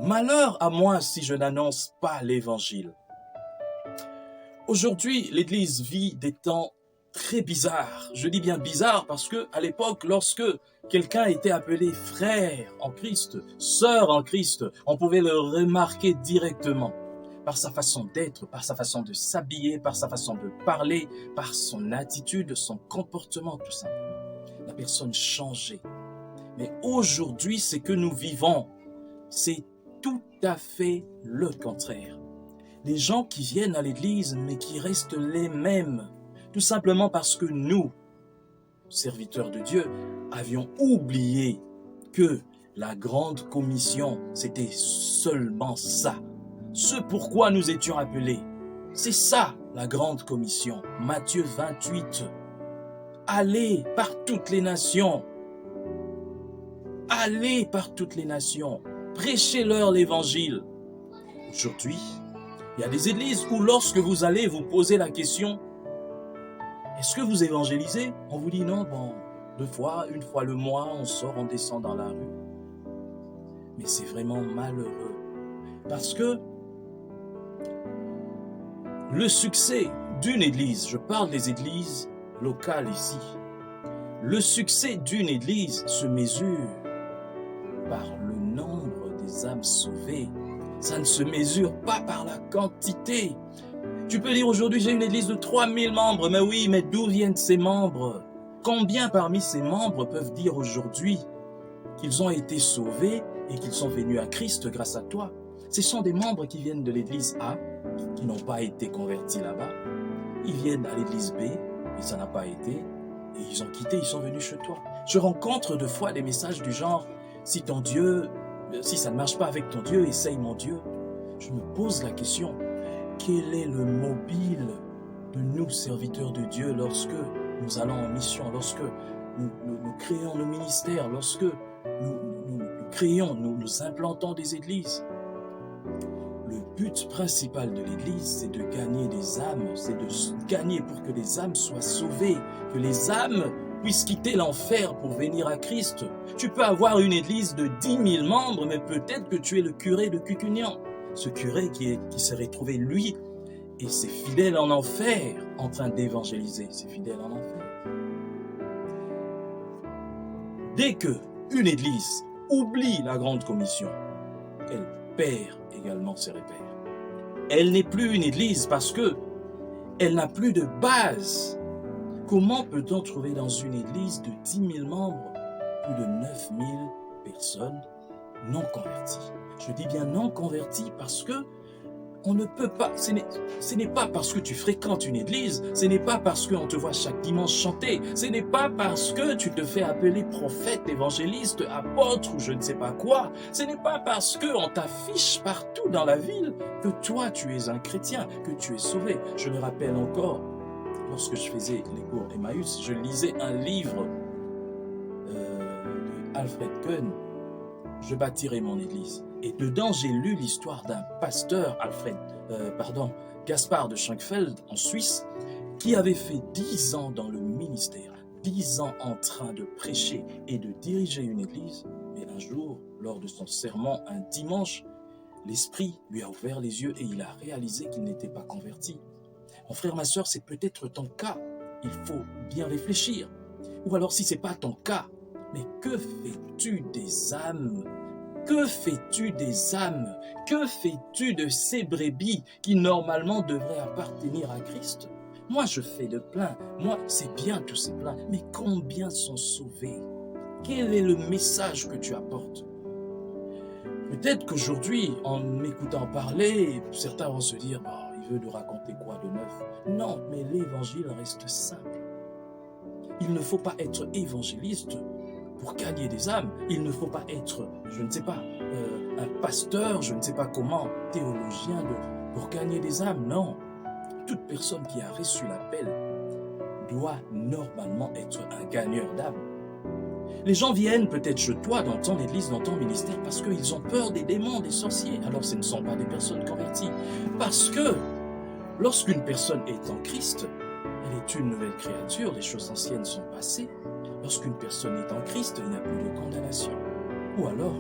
Malheur à moi si je n'annonce pas l'évangile. Aujourd'hui, l'Église vit des temps très bizarres. Je dis bien bizarres parce que à l'époque, lorsque quelqu'un était appelé frère en Christ, sœur en Christ, on pouvait le remarquer directement par sa façon d'être, par sa façon de s'habiller, par sa façon de parler, par son attitude, son comportement tout simplement. La personne changeait. Mais aujourd'hui, ce que nous vivons, c'est tout à fait le contraire. Des gens qui viennent à l'église, mais qui restent les mêmes, tout simplement parce que nous, serviteurs de Dieu, avions oublié que la grande commission, c'était seulement ça. Ce pourquoi nous étions appelés, c'est ça la grande commission. Matthieu 28. Allez par toutes les nations. Allez par toutes les nations. Prêchez-leur l'évangile. Aujourd'hui, il y a des églises où lorsque vous allez vous poser la question, est-ce que vous évangélisez? On vous dit non, bon, 2 fois, 1 fois le mois, on sort, on descend dans la rue. Mais c'est vraiment malheureux. Parce que le succès d'une église, je parle des églises locales ici, le succès d'une église se mesure par le nombre des âmes sauvées. Ça ne se mesure pas par la quantité. Tu peux dire aujourd'hui, j'ai une église de 3000 membres. Mais oui, mais d'où viennent ces membres? Combien parmi ces membres peuvent dire aujourd'hui qu'ils ont été sauvés et qu'ils sont venus à Christ grâce à toi? Ce sont des membres qui viennent de l'église A, qui n'ont pas été convertis là-bas. Ils viennent à l'église B, et ça n'a pas été. Et ils ont quitté, ils sont venus chez toi. Je rencontre 2 fois des messages du genre, si ton Dieu... Si ça ne marche pas avec ton Dieu, essaye mon Dieu. Je me pose la question, quel est le mobile de nous, serviteurs de Dieu, lorsque nous allons en mission, lorsque nous créons nos ministères, lorsque nous implantons des églises? Le but principal de l'église, c'est de gagner des âmes, c'est de gagner pour que les âmes soient sauvées, que les âmes puissent quitter l'enfer pour venir à Christ. Tu peux avoir une église de 10 000 membres, mais peut-être que tu es le curé de Cucugnan. Ce curé qui s'est retrouvé, lui, et ses fidèles en enfer, en train d'évangéliser ses fidèles en enfer. Dès que une église oublie la grande commission, elle perd également ses repères. Elle n'est plus une église parce que elle n'a plus de base. Comment peut-on trouver dans une église de 10 000 membres plus de 9 000 personnes non converties? Je dis bien non converties parce que on ne peut pas, ce n'est pas parce que tu fréquentes une église, ce n'est pas parce qu'on te voit chaque dimanche chanter, ce n'est pas parce que tu te fais appeler prophète, évangéliste, apôtre ou je ne sais pas quoi, ce n'est pas parce qu'on t'affiche partout dans la ville que toi tu es un chrétien, que tu es sauvé. Je me rappelle encore, lorsque je faisais les cours Emmaüs, je lisais un livre de Alfred Koen, Je bâtirai mon église. Et dedans, j'ai lu l'histoire d'un pasteur, Gaspard de Schankfeld, en Suisse, qui avait fait 10 ans dans le ministère, 10 ans en train de prêcher et de diriger une église. Mais un jour, lors de son sermon, un dimanche, l'Esprit lui a ouvert les yeux et il a réalisé qu'il n'était pas converti. Mon frère, ma soeur, c'est peut-être ton cas. Il faut bien réfléchir. Ou alors, si ce n'est pas ton cas, mais que fais-tu des âmes? Que fais-tu des âmes? Que fais-tu de ces brebis qui normalement devraient appartenir à Christ? Moi, je fais le plein. Moi, c'est bien tous ces pleins. Mais combien sont sauvés? Quel est le message que tu apportes? Peut-être qu'aujourd'hui, en m'écoutant parler, certains vont se dire, il veut nous raconter quoi de neuf? Non, mais l'évangile reste simple. Il ne faut pas être évangéliste pour gagner des âmes. Il ne faut pas être, je ne sais pas, un pasteur, je ne sais pas comment, théologien pour gagner des âmes. Non. Toute personne qui a reçu l'appel doit normalement être un gagneur d'âmes. Les gens viennent peut-être chez toi, dans ton église, dans ton ministère, parce qu'ils ont peur des démons, des sorciers. Alors ce ne sont pas des personnes converties. Parce que lorsqu'une personne est en Christ, elle est une nouvelle créature, les choses anciennes sont passées. Lorsqu'une personne est en Christ, il n'y a plus de condamnation. Ou alors,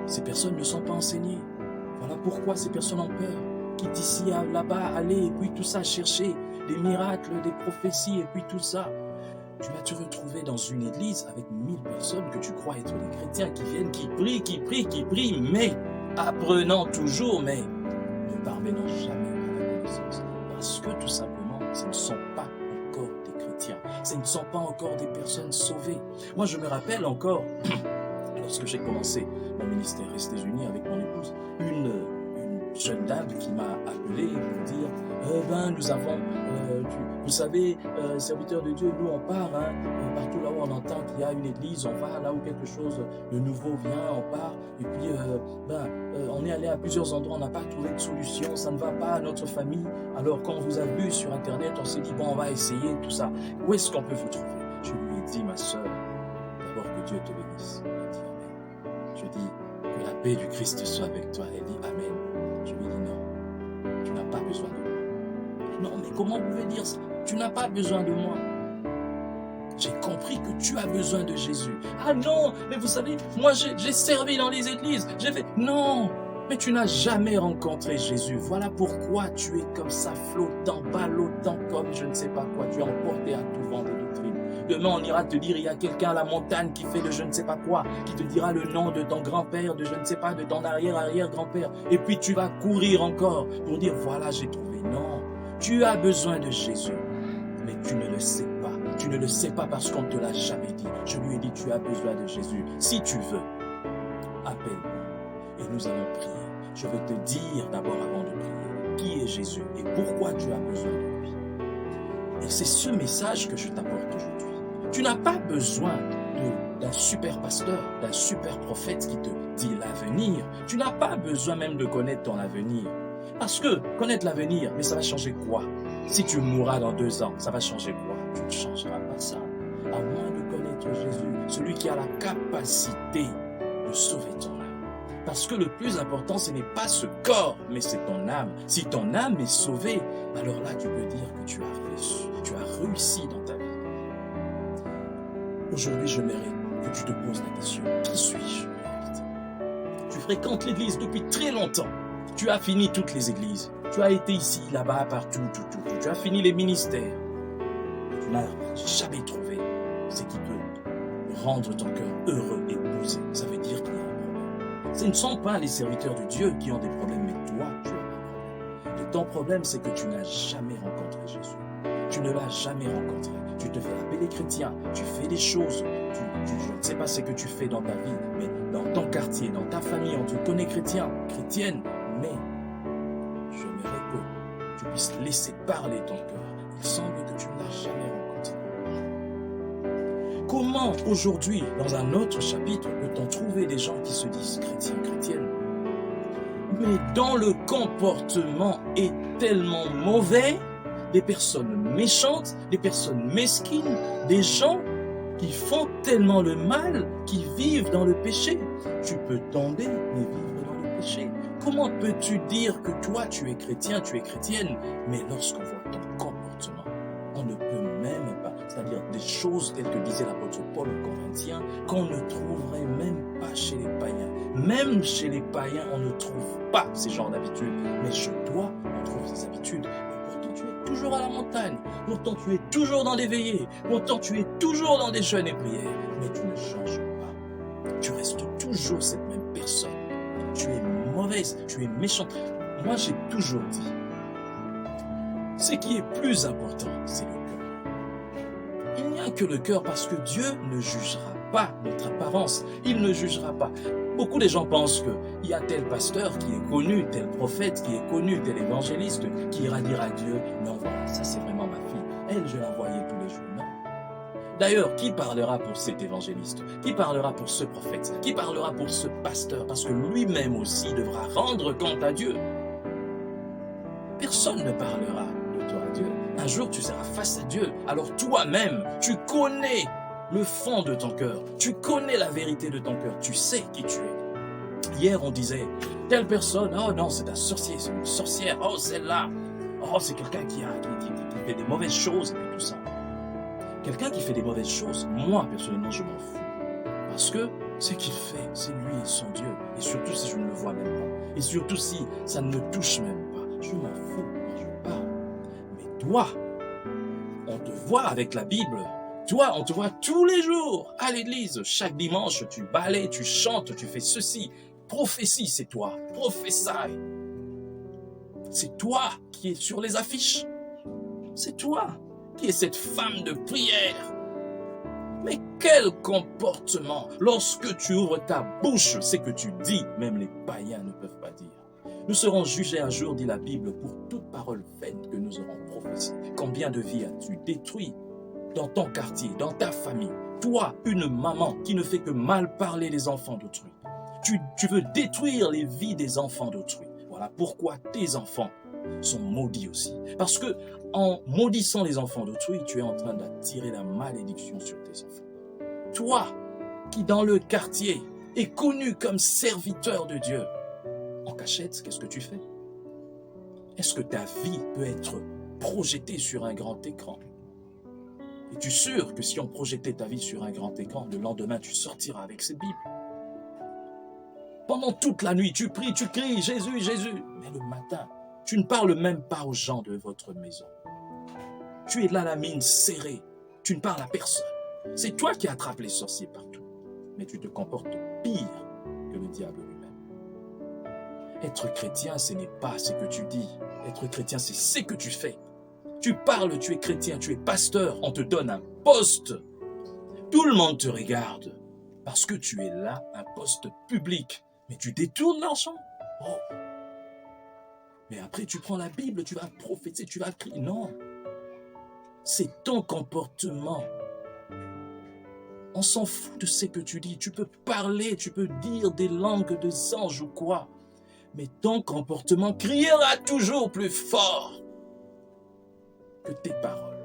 ces personnes ne sont pas enseignées. Voilà pourquoi ces personnes ont peur. Quitte d'ici à là-bas, aller, et puis tout ça, chercher des miracles, des prophéties, et puis tout ça. Tu vas te retrouver dans une église avec 1000 personnes que tu crois être des chrétiens qui viennent, qui prient, mais apprenant toujours, mais ne parvenant jamais à la connaissance. Parce que tout simplement, ce ne sont pas encore des chrétiens. Ce ne sont pas encore des personnes sauvées. Moi, je me rappelle encore, lorsque j'ai commencé mon ministère Restés Unis avec mon épouse, une jeune dame qui m'a appelé pour dire nous avons, vous savez, serviteurs de Dieu, nous on part, partout là où on entend qu'il y a une église, on va là où quelque chose de nouveau vient, on part, et puis on est allé à plusieurs endroits, on n'a pas trouvé de solution, ça ne va pas à notre famille, alors quand on vous a vu sur internet, on s'est dit bon, on va essayer tout ça, où est-ce qu'on peut vous trouver? Je lui ai dit, ma soeur, d'abord que Dieu te bénisse. Elle dit amen. Je dis que la paix du Christ soit avec toi. Elle dit amen. Je lui dis non, tu n'as pas besoin de moi. Non, mais comment vous pouvez dire ça? Tu n'as pas besoin de moi. J'ai compris que tu as besoin de Jésus. Ah non, mais vous savez, moi j'ai servi dans les églises, j'ai fait... Non, mais tu n'as jamais rencontré Jésus. Voilà pourquoi tu es comme ça, flottant, ballottant comme je ne sais pas quoi. Tu es emporté à tout vent des doctrines. Demain, on ira te dire, il y a quelqu'un à la montagne qui fait de je ne sais pas quoi, qui te dira le nom de ton grand-père, de je ne sais pas, de ton arrière-arrière-grand-père. Et puis tu vas courir encore pour dire, voilà, j'ai trouvé. Non, tu as besoin de Jésus, mais tu ne le sais pas. Tu ne le sais pas parce qu'on ne te l'a jamais dit. Je lui ai dit, tu as besoin de Jésus. Si tu veux, appelle-moi et nous allons prier. Je vais te dire d'abord avant de prier, qui est Jésus et pourquoi tu as besoin de lui. Et c'est ce message que je t'apporte aujourd'hui. Tu n'as pas besoin d'un super pasteur, d'un super prophète qui te dit l'avenir. Tu n'as pas besoin même de connaître ton avenir. Parce que connaître l'avenir, mais ça va changer quoi? Si tu mourras dans 2 ans, ça va changer quoi? Tu ne changeras pas ça. À moins de connaître Jésus, celui qui a la capacité de sauver ton âme. Parce que le plus important, ce n'est pas ce corps, mais c'est ton âme. Si ton âme est sauvée, alors là, tu peux dire que tu as réussi dans ta vie. Aujourd'hui, je mérite que tu te poses la question, qui suis-je en réalité? Tu fréquentes l'église depuis très longtemps. Tu as fini toutes les églises. Tu as été ici, là-bas, partout, tout. Tu as fini les ministères. Tu n'as jamais trouvé ce qui peut rendre ton cœur heureux et posé. Ça veut dire qu'il y a un problème. Ce ne sont pas les serviteurs de Dieu qui ont des problèmes, mais toi, tu as un problème. Et ton problème, c'est que tu n'as jamais rencontré Jésus. Tu ne l'as jamais rencontré. Tu te fais appeler chrétien. Tu fais des choses. Je ne sais pas ce que tu fais dans ta vie, mais dans ton quartier, dans ta famille, on te connaît chrétien, chrétienne. Mais j'aimerais que tu puisses laisser parler ton cœur. Il semble que tu ne l'as jamais rencontré. Comment aujourd'hui, dans un autre chapitre, peut-on trouver des gens qui se disent chrétiens, chrétiennes, mais dont le comportement est tellement mauvais, des personnes méchantes, des personnes mesquines, des gens qui font tellement le mal, qui vivent dans le péché. Tu peux tomber, mais vivre dans le péché. Comment peux-tu dire que toi, tu es chrétien, tu es chrétienne, mais lorsqu'on voit ton comportement, on ne peut même pas, c'est-à-dire des choses telles que disait l'apôtre Paul aux Corinthiens, qu'on ne trouverait même pas chez les païens. Même chez les païens, on ne trouve pas ces genres d'habitudes, mais chez toi, on trouve ces habitudes. Et pourtant, tu es toujours à la montagne, pourtant tu es toujours dans des veillées, pourtant tu es toujours dans des jeûnes et prières, mais tu ne changes pas. Tu restes toujours cette même personne. Tu es mauvaise, tu es méchante. Moi, j'ai toujours dit, ce qui est plus important, c'est le cœur. Il n'y a que le cœur parce que Dieu ne jugera pas notre apparence. Il ne jugera pas. Beaucoup de gens pensent qu'il y a tel pasteur qui est connu, tel prophète qui est connu, tel évangéliste qui ira dire à Dieu, non voilà, ça c'est vraiment ma fille. Elle, je la voyais tous les jours. Non. D'ailleurs, qui parlera pour cet évangéliste? Qui parlera pour ce prophète? Qui parlera pour ce pasteur? Parce que lui-même aussi devra rendre compte à Dieu. Personne ne parlera de toi à Dieu. Un jour, tu seras face à Dieu. Alors toi-même, tu connais le fond de ton cœur. Tu connais la vérité de ton cœur. Tu sais qui tu es. Hier, on disait, telle personne, oh non, c'est un sorcier, c'est une sorcière. Oh, celle-là, oh, c'est quelqu'un qui fait des mauvaises choses et tout ça. Quelqu'un qui fait des mauvaises choses, moi, personnellement, je m'en fous. Parce que ce qu'il fait, c'est lui et son Dieu. Et surtout si je ne le vois même pas. Et surtout si ça ne me touche même pas. Je m'en fous, moi je parle. Mais toi, on te voit avec la Bible. Toi, on te voit tous les jours à l'église. Chaque dimanche, tu balais, tu chantes, tu fais ceci. Prophétie, c'est toi. Prophétie. C'est toi qui es sur les affiches. C'est toi qui es cette femme de prière. Mais quel comportement! Lorsque tu ouvres ta bouche, c'est que tu dis, même les païens ne peuvent pas dire. Nous serons jugés un jour, dit la Bible, pour toute parole vaine que nous aurons prophétisée. Combien de vies as-tu détruit dans ton quartier, dans ta famille? Toi, une maman qui ne fait que mal parler les enfants d'autrui. Tu veux détruire les vies des enfants d'autrui. Voilà pourquoi tes enfants sont maudits aussi. Parce que en maudissant les enfants d'autrui, tu es en train d'attirer la malédiction sur tes enfants. Toi, qui dans le quartier est connu comme serviteur de Dieu, en cachette, qu'est-ce que tu fais? Est-ce que ta vie peut être projetée sur un grand écran? Es-tu sûr que si on projetait ta vie sur un grand écran, le lendemain tu sortiras avec cette Bible? Pendant toute la nuit, tu pries, tu cries, Jésus, Jésus. Mais le matin, tu ne parles même pas aux gens de votre maison. Tu es là la mine serrée. Tu ne parles à personne. C'est toi qui attrapes les sorciers partout. Mais tu te comportes pire que le diable lui-même. Être chrétien, ce n'est pas ce que tu dis. Être chrétien, c'est ce que tu fais. Tu parles, tu es chrétien, tu es pasteur. On te donne un poste. Tout le monde te regarde. Parce que tu es là, un poste public. Mais tu détournes l'argent. Oh. Mais après, tu prends la Bible, tu vas prophétiser, tu vas crier. Non. C'est ton comportement. On s'en fout de ce que tu dis. Tu peux parler, tu peux dire des langues des anges ou quoi. Mais ton comportement criera toujours plus fort que tes paroles.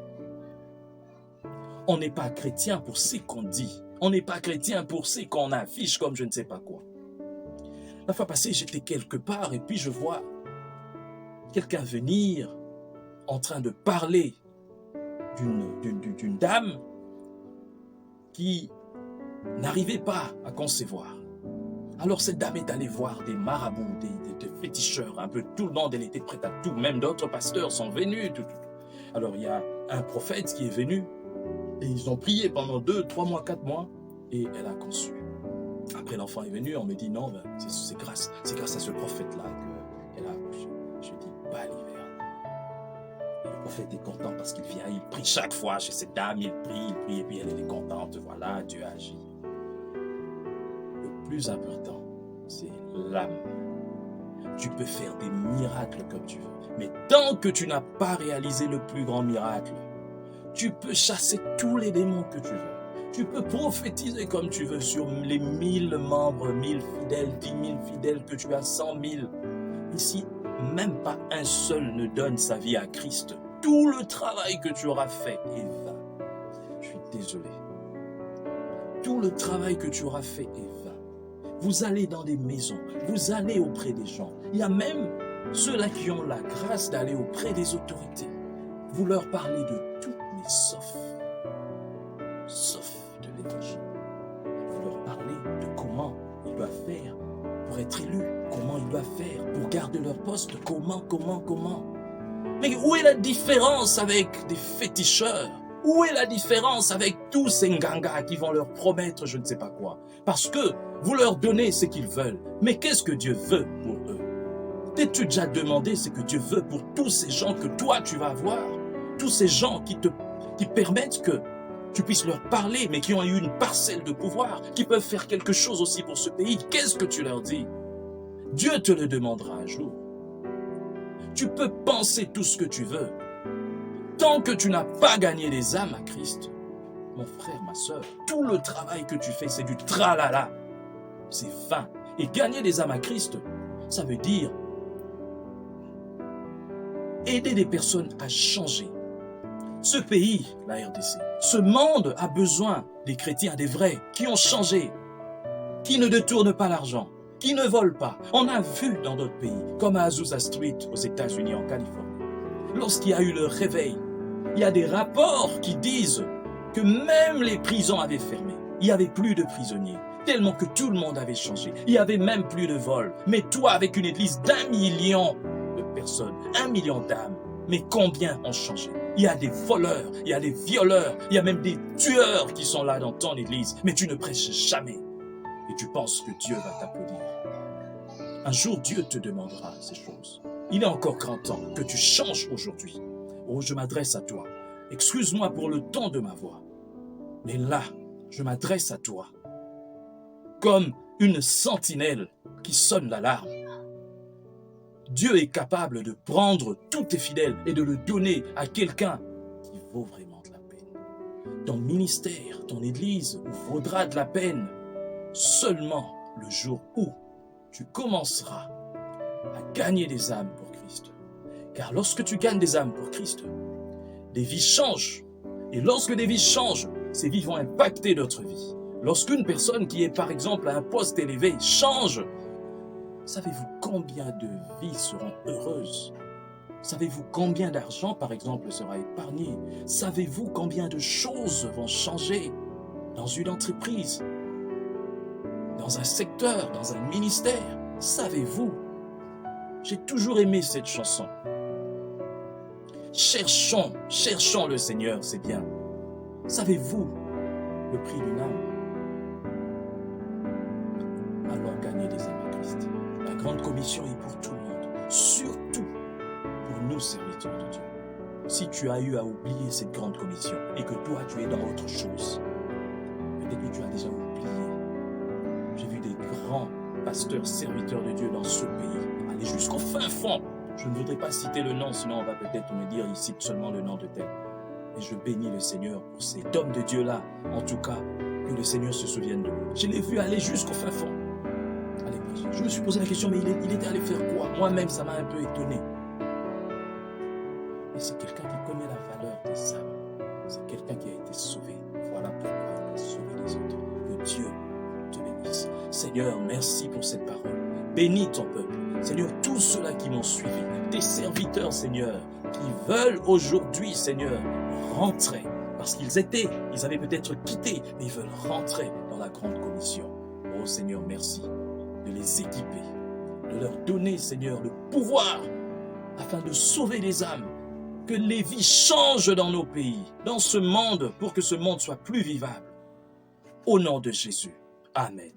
On n'est pas chrétien pour ce qu'on dit. On n'est pas chrétien pour ce qu'on affiche comme je ne sais pas quoi. La fois passée, j'étais quelque part et puis je vois quelqu'un venir en train de parler d'une dame qui n'arrivait pas à concevoir. Alors cette dame est allée voir des marabouts, des féticheurs, un peu tout le monde, elle était prête à tout, même d'autres pasteurs sont venus. Tout. Alors il y a un prophète qui est venu et ils ont prié pendant 2, 3 mois, 4 mois et elle a conçu. Après l'enfant est venu, on me dit non, c'est grâce à ce prophète-là qu'elle a accouché. Je dis baliverne. Et le prophète est content parce qu'il vient, il prie chaque fois chez cette dame, il prie, et puis elle est contente, voilà, Dieu agit. Le plus important, c'est l'âme. Tu peux faire des miracles comme tu veux, mais tant que tu n'as pas réalisé le plus grand miracle, tu peux chasser tous les démons que tu veux. Tu peux prophétiser comme tu veux sur les 1000 membres, 1000 fidèles, 10 000 fidèles que tu as, 100 000. Ici, même pas un seul ne donne sa vie à Christ. Tout le travail que tu auras fait est vain. Je suis désolé. Tout le travail que tu auras fait est vain. Vous allez dans des maisons, vous allez auprès des gens. Il y a même ceux-là qui ont la grâce d'aller auprès des autorités. Vous leur parlez de tout, mais sauf de l'évangile. Vous leur parlez de comment ils doivent faire pour être élus, comment ils doivent faire pour garder leur poste, comment. Mais où est la différence avec des féticheurs? Où est la différence avec tous ces ngangas qui vont leur promettre je ne sais pas quoi? Parce que vous leur donnez ce qu'ils veulent. Mais qu'est-ce que Dieu veut pour eux? T'es-tu déjà demandé ce que Dieu veut pour tous ces gens que toi tu vas voir? Tous ces gens qui permettent que tu puisses leur parler, mais qui ont eu une parcelle de pouvoir, qui peuvent faire quelque chose aussi pour ce pays. Qu'est-ce que tu leur dis? Dieu te le demandera un jour. Tu peux penser tout ce que tu veux. Tant que tu n'as pas gagné les âmes à Christ, mon frère, ma soeur, tout le travail que tu fais, c'est du tralala. C'est vain. Et gagner les âmes à Christ, ça veut dire aider des personnes à changer. Ce pays, la RDC, ce monde a besoin des chrétiens, des vrais, qui ont changé, qui ne détournent pas l'argent, qui ne volent pas. On a vu dans d'autres pays, comme à Azusa Street aux États-Unis, en Californie, lorsqu'il y a eu le réveil, il y a des rapports qui disent que même les prisons avaient fermé. il n'y avait plus de prisonniers, tellement que tout le monde avait changé. Il n'y avait même plus de vols. Mais toi, avec une église d'1 million de personnes, 1 million d'âmes, mais combien ont changé? Il y a des voleurs, il y a des violeurs, il y a même des tueurs qui sont là dans ton église, mais tu ne prêches jamais. Et tu penses que Dieu va t'applaudir. Un jour, Dieu te demandera ces choses. Il est encore grand temps que tu changes aujourd'hui. Oh, je m'adresse à toi. Excuse-moi pour le ton de ma voix. Mais là, je m'adresse à toi comme une sentinelle qui sonne l'alarme. Dieu est capable de prendre tous tes fidèles et de le donner à quelqu'un qui vaut vraiment de la peine. Ton ministère, ton église vaudra de la peine seulement le jour où tu commenceras à gagner des âmes pour Christ. Car lorsque tu gagnes des âmes pour Christ, des vies changent. Et lorsque des vies changent, ces vies vont impacter notre vie. Lorsqu'une personne qui est par exemple à un poste élevé change, savez-vous combien de vies seront heureuses? Savez-vous combien d'argent par exemple sera épargné? Savez-vous combien de choses vont changer dans une entreprise, dans un secteur, dans un ministère? Savez-vous? J'ai toujours aimé cette chanson. Cherchons le Seigneur, c'est bien. Savez-vous le prix d'une âme? Alors gagnez des âmes à Christ. La grande commission est pour tout le monde, surtout pour nous serviteurs de Dieu. Si tu as eu à oublier cette grande commission et que toi tu es dans autre chose, peut-être que tu as déjà oublié. J'ai vu des grands pasteurs serviteurs de Dieu dans ce pays aller jusqu'au fin fond. Je ne voudrais pas citer le nom, sinon on va peut-être me dire ici seulement le nom de tel. Et je bénis le Seigneur pour cet homme de Dieu-là. En tout cas, que le Seigneur se souvienne de lui. Je l'ai vu aller jusqu'au fin fond. Allez, je me suis posé la question, mais il était allé faire quoi? Moi-même, ça m'a un peu étonné. Mais c'est quelqu'un qui connaît la valeur des âmes. C'est quelqu'un qui a été sauvé. Voilà pourquoi il a sauvé les autres. Que Dieu te bénisse. Seigneur, merci pour cette parole. Bénis ton peuple. Seigneur, tous ceux-là qui m'ont suivi, tes serviteurs, Seigneur, qui veulent aujourd'hui, Seigneur, rentrer. Parce ils avaient peut-être quitté, mais ils veulent rentrer dans la grande commission. Oh Seigneur, merci de les équiper, de leur donner, Seigneur, le pouvoir afin de sauver les âmes. Que les vies changent dans nos pays, dans ce monde, pour que ce monde soit plus vivable. Au nom de Jésus. Amen.